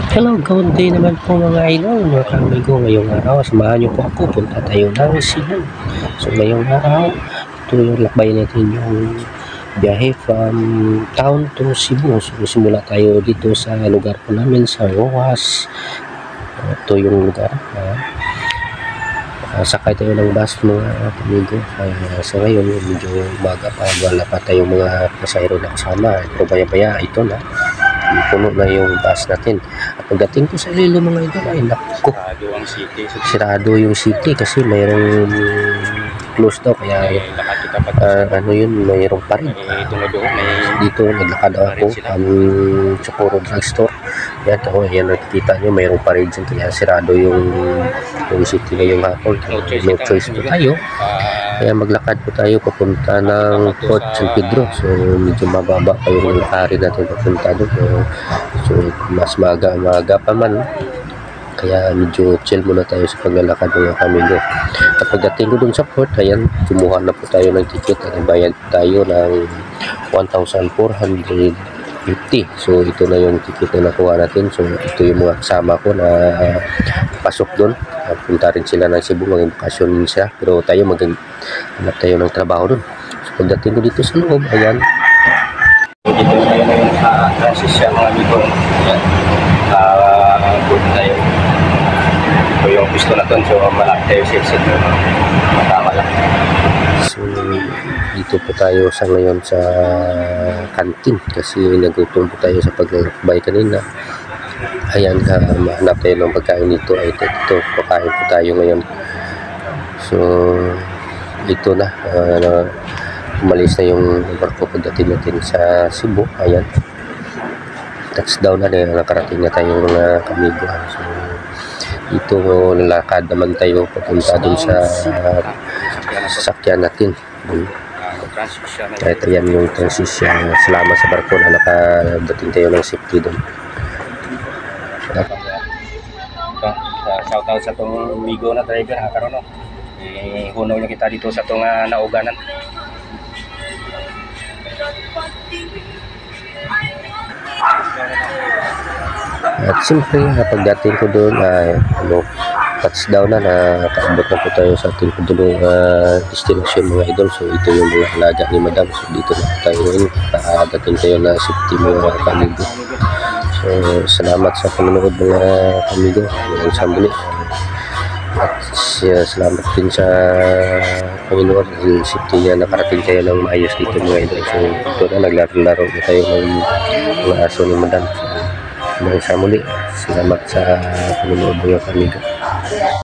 Hello, good day naman po mga idol, mga kamigo. Ngayong araw, samahan niyo po ako, punta tayo ng Cebu. So ngayong araw, ito yung lakbay natin, yung biyahe from town to Cebu. So simula tayo dito sa lugar po namin sa Rojas. Ito yung lugar. Sakay tayo ng bus mga kamigo. Sa ngayon, medyo umaga pa, wala pa tayong mga pasahero na kasama. Pero baya-baya, ito na. Puno na yung bus natin. At pagdating ko sa Iloilo mga idol, ay naku, sirado yung city kasi mayroong close daw, kaya ano yun, mayroong parid. Dito naglakad ako Socorro Drugstore. Yan, nakikita nyo mayroong parid dyan, kaya sirado yung city ngayong hapon. No choice po tayo, kaya maglakad po tayo papunta ng Port San Pedro. So medyo mababa pa yung lakarin natin papunta doon. So mas maga pa man, kaya medyo chill muna tayo sa paglalakad mga kamigo. At pagdating ko dun sa port, ayan, kumuha na po tayo ng ticket at bayad tayo ng 1,450. So ito na yung ticket na nakuha natin. So ito yung mga kasama ko na pasok doon. Punta rin sila ng Cebu, maging bakasyon siya, pero tayo maghanap tayo ng trabaho doon. So pagdating ko dito sa loob, ayan, dito tayo na yung transition mga amigo. Ayan, good tayo. So yung pisto na doon, so malaki tayo sa exit, matama lang. So dito po tayo sa ngayon sa kantin kasi nagutom po tayo sa paglalakbay kanina. Ayan, mahanap tayo ng pagkain dito. Ay ito, pakain po tayo ngayon. So ito na, umalis na yung barko pagdating natin sa Cebu. Ayan, touchdown na, nakarating na tayo mga kamigo. So ito, lalakad naman tayo papunta dun sa sasakyan natin. Kahit ayan yung transition, salamat sa barko na nakadating tayo ng safety dun. Shout out sa itong migo na driver ha, karon no. Hunaw niya kita dito sa itong nauganan. At siyempre, pagdating ko doon, touchdown na, nakaabot na po tayo sa ating pagdulong destination mga idol. So ito yung mga alaga ni madam. So dito na tayo ngayon, dating tayo na safety mga kamigo. So salamat sa panonood mga kamigo, mga sambuli. At salamat din sa Panginoon dahil safety niya, nakarating tayo ng maayos dito mga idol. So ito na, naglaro-laro na tayo ng mga aso ni madam. So, mga muli, salamat sa panonood mga kamigo.